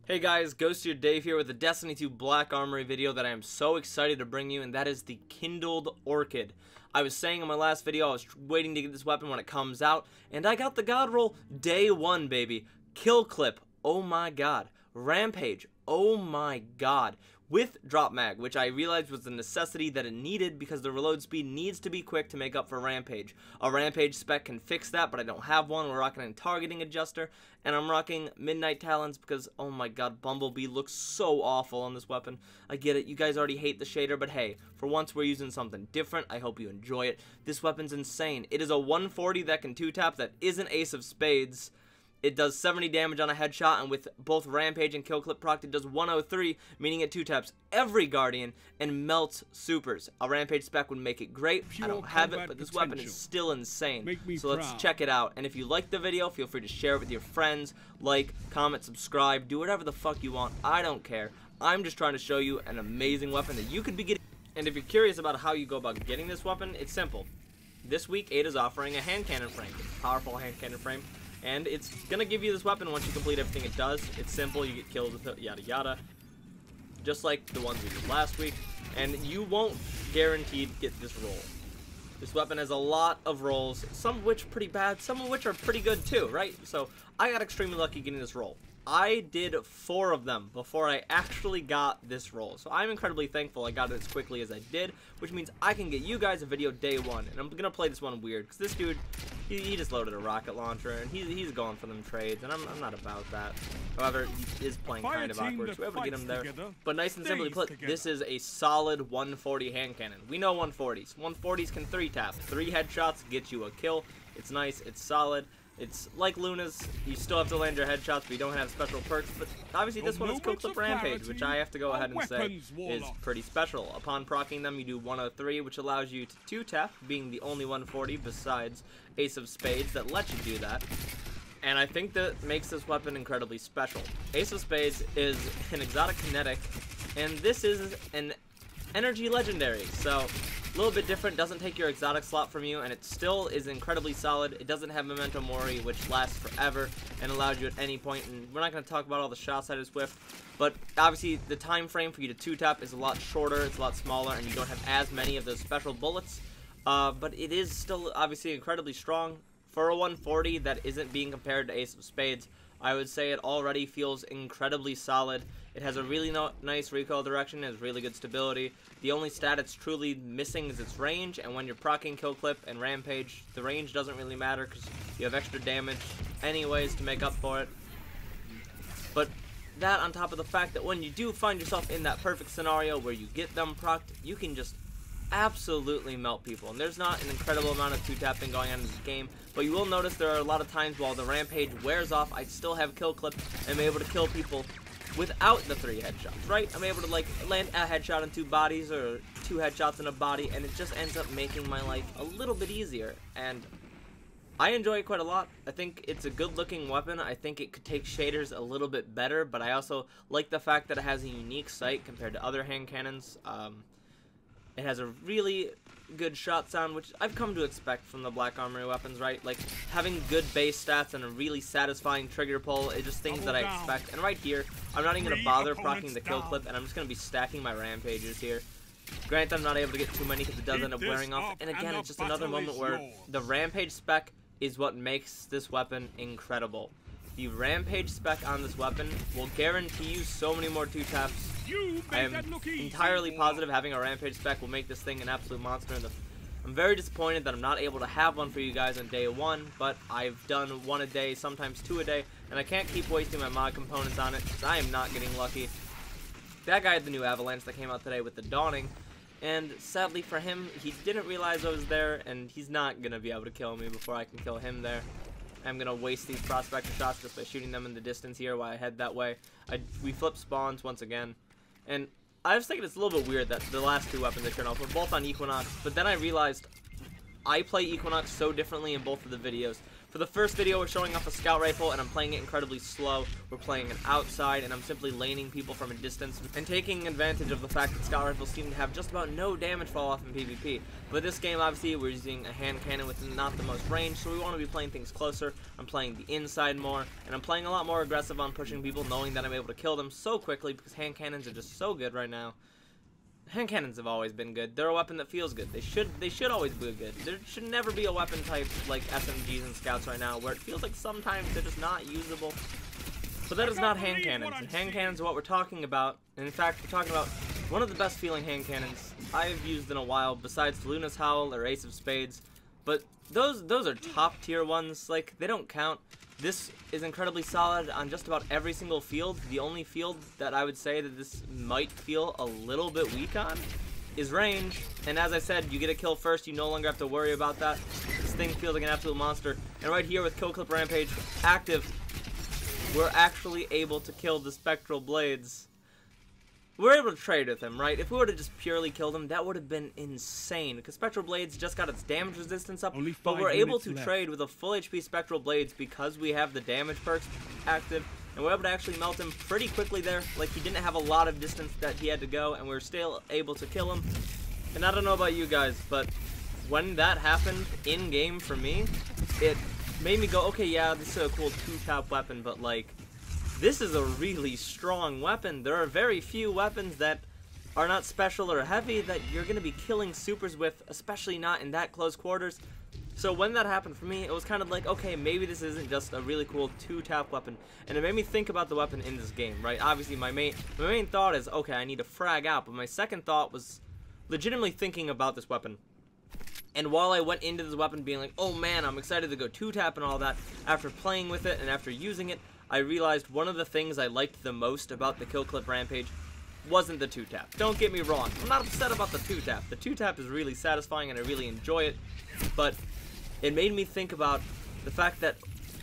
Hey guys, Ghost your Dave here with a Destiny 2 Black Armory video that I am so excited to bring you, and that is the Kindled Orchid. I was saying in my last video I was waiting to get this weapon when it comes out, and I got the god roll day one, baby. Kill clip, oh my god. Rampage, oh my god. With drop mag, which I realized was the necessity that it needed because the reload speed needs to be quick to make up for rampage. A rampage spec can fix that, but I don't have one. We're rocking a targeting adjuster, and I'm rocking midnight talons because, oh my god, Bumblebee looks so awful on this weapon. I get it, you guys already hate the shader, but hey, for once we're using something different. I hope you enjoy it. This weapon's insane. It is a 140 that can 2-tap that isn't Ace of Spades. It does 70 damage on a headshot, and with both Rampage and Kill Clip procced, it does 103, meaning it 2-taps every Guardian and melts supers. A Rampage spec would make it great. I don't have it, but this weapon is still insane. So let's check it out. And if you like the video, feel free to share it with your friends. Like, comment, subscribe, do whatever the fuck you want. I don't care. I'm just trying to show you an amazing weapon that you could be getting. And if you're curious about how you go about getting this weapon, it's simple. This week, Ada's offering a hand cannon frame. It's a powerful hand cannon frame. And it's going to give you this weapon once you complete everything it does. It's simple, you get killed with it, yada yada. Just like the ones we did last week. And you won't guaranteed get this roll. This weapon has a lot of rolls, some of which are pretty bad, some of which are pretty good too, right? So I got extremely lucky getting this roll. I did 4 of them before I actually got this roll. So I'm incredibly thankful I got it as quickly as I did, which means I can get you guys a video day one. And I'm going to play this one weird, because this dude, he just loaded a rocket launcher, and he's going for them trades, and I'm not about that. However, he is playing kind of awkward, so we have to get him there. But nice and simply put, this is a solid 140 hand cannon. We know 140s. 140s can 3-tap. 3 headshots get you a kill. It's nice, it's solid. It's like Luna's, you still have to land your headshots, but you don't have special perks, but obviously this one is Kill Clip Rampage, which I have to go ahead and say is pretty special. Upon procking them, you do 103, which allows you to 2-tap, being the only 140 besides Ace of Spades that lets you do that. And I think that makes this weapon incredibly special. Ace of Spades is an exotic kinetic, and this is an energy legendary, so a little bit different, doesn't take your exotic slot from you, and it still is incredibly solid. It doesn't have Memento Mori, which lasts forever and allows you at any point, and we're not going to talk about all the shots that is whiffed, but obviously the time frame for you to 2-tap is a lot shorter, it's a lot smaller, and you don't have as many of those special bullets, but it is still obviously incredibly strong. For a 140 that isn't being compared to Ace of Spades, I would say it already feels incredibly solid. It has a really nice recoil direction, it has really good stability. The only stat it's truly missing is its range, and when you're procking Kill Clip and Rampage, the range doesn't really matter because you have extra damage anyways to make up for it. But that on top of the fact that when you do find yourself in that perfect scenario where you get them procced, you can just absolutely melt people. And there's not an incredible amount of 2-tapping going on in this game, but you will notice there are a lot of times while the Rampage wears off, I still have Kill Clip and I'm able to kill people without the 3 headshots, right? I'm able to like land a headshot in 2 bodies or 2 headshots in a body, and it just ends up making my life a little bit easier, and I enjoy it quite a lot. I think it's a good looking weapon. I think it could take shaders a little bit better, but I also like the fact that it has a unique sight compared to other hand cannons. It has a really good shot sound, which I've come to expect from the Black Armory weapons, right? Like, having good base stats and a really satisfying trigger pull is just things that I expect. And right here, I'm not even going to bother procking the Kill Clip, and I'm just going to be stacking my Rampages here. Granted, I'm not able to get too many because it does end up wearing off. And again, it's just another moment where the Rampage spec is what makes this weapon incredible. The Rampage spec on this weapon will guarantee you so many more 2-taps. I am entirely positive having a Rampage spec will make this thing an absolute monster. I'm very disappointed that I'm not able to have one for you guys on day one, but I've done 1 a day, sometimes 2 a day, and I can't keep wasting my mod components on it because I am not getting lucky. That guy had the new Avalanche that came out today with the Dawning, and sadly for him, he didn't realize I was there, and he's not going to be able to kill me before I can kill him there. I'm going to waste these prospector shots just by shooting them in the distance here while I head that way. We flip spawns once again. And I was thinking it's a little bit weird that the last 2 weapons I turned off were both on Equinox, but then I realized I play Equinox so differently in both of the videos. For the first video, we're showing off a scout rifle, and I'm playing it incredibly slow. We're playing it outside, and I'm simply laning people from a distance and taking advantage of the fact that scout rifles seem to have just about no damage fall off in PvP. But this game, obviously, we're using a hand cannon with not the most range, so we want to be playing things closer. I'm playing the inside more, and I'm playing a lot more aggressive on pushing people, knowing that I'm able to kill them so quickly because hand cannons are just so good right now. Hand cannons have always been good. They're a weapon that feels good. They should always be good. There should never be a weapon type like SMGs and scouts right now where it feels like sometimes they're just not usable. But that is not hand cannons. And hand cannons are what we're talking about. And in fact, we're talking about one of the best feeling hand cannons I've used in a while, besides Luna's Howl or Ace of Spades. But those are top tier ones. Like, they don't count. This is incredibly solid on just about every single field. The only field that I would say that this might feel a little bit weak on is range. And as I said, you get a kill first, you no longer have to worry about that. This thing feels like an absolute monster. And right here with Kill Clip Rampage active, we're actually able to kill the Spectral Blades. We're able to trade with him, right? If we were to just purely kill him, that would have been insane. Because Spectral Blades just got its damage resistance up, but we're able to trade with a full HP Spectral Blades because we have the damage perks active. And we're able to actually melt him pretty quickly there. Like, he didn't have a lot of distance that he had to go, and we were still able to kill him. And I don't know about you guys, but when that happened in-game for me, it made me go, okay, yeah, this is a cool two-tap weapon, but, like, this is a really strong weapon. There are very few weapons that are not special or heavy that you're going to be killing supers with, especially not in that close quarters. So when that happened for me, it was kind of like, okay, maybe this isn't just a really cool two-tap weapon. And it made me think about the weapon in this game, right? Obviously, my main thought is, okay, I need to frag out. But my second thought was legitimately thinking about this weapon. And while I went into this weapon being like, oh man, I'm excited to go two-tap and all that, after playing with it and after using it, I realized one of the things I liked the most about the Kill Clip Rampage wasn't the two-tap. Don't get me wrong, I'm not upset about the two-tap. The two-tap is really satisfying and I really enjoy it, but it made me think about the fact that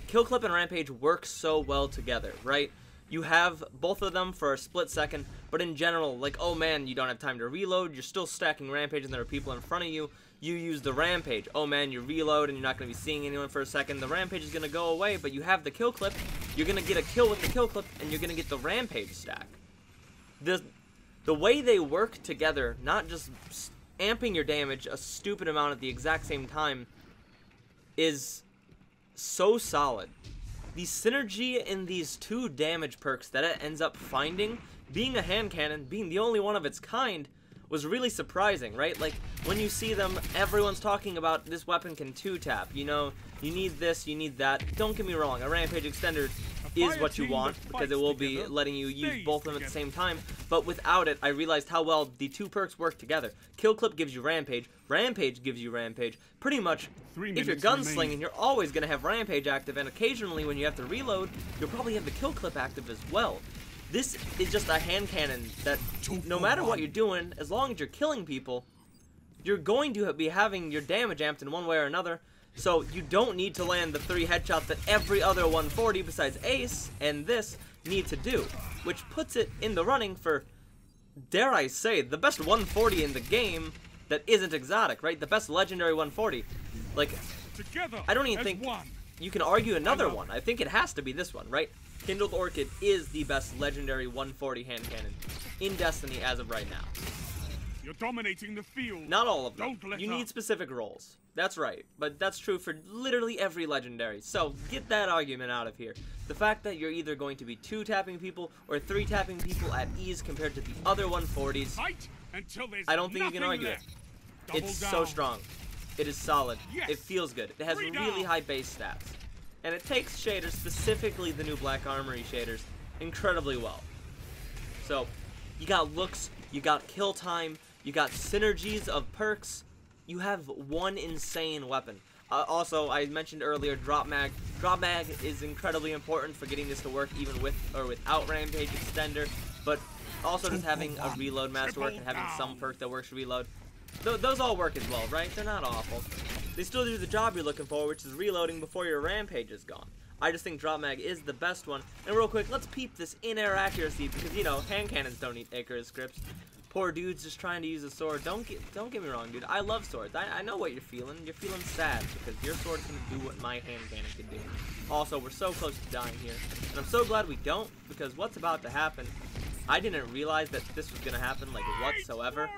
Kill Clip and Rampage work so well together, right? You have both of them for a split second, but in general, like, oh man, you don't have time to reload, you're still stacking Rampage and there are people in front of you, you use the Rampage. Oh man, you reload and you're not going to be seeing anyone for a second. The Rampage is going to go away, but you have the Kill Clip. You're going to get a kill with the Kill Clip, and you're going to get the Rampage stack. The way they work together, not just amping your damage a stupid amount at the exact same time, is so solid. The synergy in these two damage perks that it ends up finding, being a hand cannon, being the only one of its kind, was really surprising, right? Like, when you see them, everyone's talking about this weapon can two-tap, you know, you need this, you need that. Don't get me wrong, a Rampage Extender is what you want, because it will be letting you use both of them at the same time, but without it, I realized how well the two perks work together. Kill Clip gives you Rampage, Rampage gives you Rampage. Pretty much, if you're gunslinging, you're always going to have Rampage active, and occasionally when you have to reload, you'll probably have the Kill Clip active as well. This is just a hand cannon that, no matter what you're doing, as long as you're killing people, you're going to be having your damage amped in one way or another. So you don't need to land the 3 headshots that every other 140 besides Ace and this need to do, which puts it in the running for, dare I say, the best 140 in the game that isn't exotic, right? The best legendary 140. Like, I don't even think you can argue another one. I think it has to be this one, right? Kindled Orchid is the best legendary 140 hand cannon in Destiny as of right now. You're dominating the field. Not all of them. You need specific roles. That's right. But that's true for literally every legendary. So get that argument out of here. The fact that you're either going to be 2-tapping people or 3-tapping people at ease compared to the other 140s, I don't think you can argue it. It's so strong. It is solid. It feels good. It has really high base stats. And it takes shaders, specifically the new Black Armory shaders, incredibly well. So, you got looks, you got kill time, you got synergies of perks, you have one insane weapon. Also, I mentioned earlier drop mag. Drop mag is incredibly important for getting this to work even with or without Rampage Extender, but also just having a reload masterwork and having some perk that works reload. Those all work as well, right? They're not awful. They still do the job you're looking for, which is reloading before your Rampage is gone. I just think drop mag is the best one. And real quick, let's peep this in-air accuracy, because, you know, hand cannons don't need Icarus scripts. Poor dude's just trying to use a sword. Don't get me wrong, dude. I love swords. I know what you're feeling. You're feeling sad because your sword's gonna do what my hand cannon can do. Also, we're so close to dying here, and I'm so glad we don't, because what's about to happen, I didn't realize that this was gonna happen, like, whatsoever.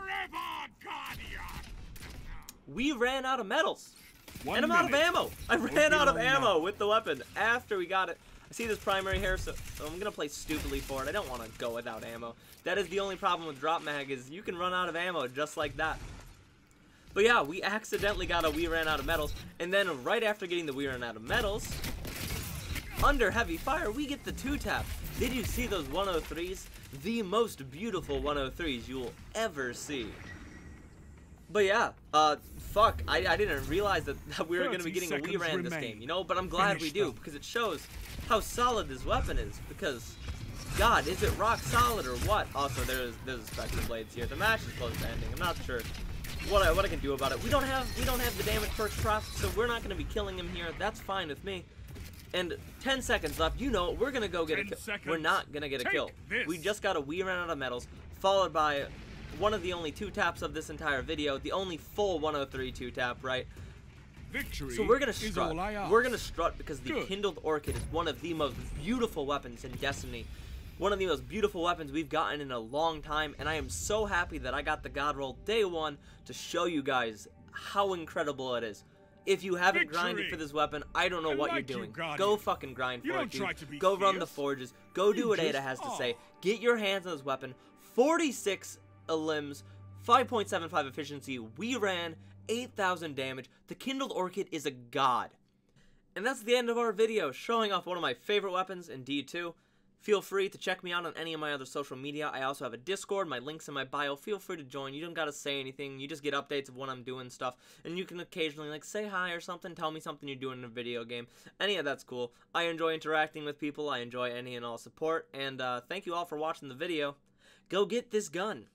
We ran out of medals, and I'm out of ammo. I ran out of ammo with the weapon after we got it. I see this primary here, so I'm gonna play stupidly for it. I don't want to go without ammo. That is the only problem with drop mag, is you can run out of ammo just like that. But yeah, we accidentally got a we ran out of medals, and then right after getting the we ran out of medals, under heavy fire, we get the 2-tap. Did you see those 103s? The most beautiful 103s you will ever see. But yeah, fuck, I didn't realize that we were going to be getting a we ran this game, you know, but I'm glad we do, because it shows how solid this weapon is, because, God, is it rock solid or what? Also, there's a Spectrum Blades here. The match is close to ending. I'm not sure what I can do about it. We don't have the damage perks proc, so we're not going to be killing him here. That's fine with me. And 10 seconds left. You know, we're going to go get a kill. We're not going to get a kill. We just got a we ran out of medals, followed by one of the only 2-taps of this entire video, the only full 103 2-tap, right? Victory so we're gonna strut. We're gonna strut because the Kindled Orchid is one of the most beautiful weapons in Destiny. One of the most beautiful weapons we've gotten in a long time, and I am so happy that I got the God Roll day 1 to show you guys how incredible it is. If you haven't grinded for this weapon, I don't know what you're doing. Go fucking grind for it, dude. Go run the forges. Go do what Ada has to say. Get your hands on this weapon. 46 limbs, 5.75 efficiency. We ran 8,000 damage. The Kindled Orchid is a god. And that's the end of our video, showing off one of my favorite weapons in D2. Feel free to check me out on any of my other social media. I also have a Discord, my link's in my bio. Feel free to join. You don't gotta say anything. You just get updates of when I'm doing stuff. And you can occasionally, like, say hi or something. Tell me something you're doing in a video game. Any of that's cool. I enjoy interacting with people. I enjoy any and all support. And thank you all for watching the video. Go get this gun.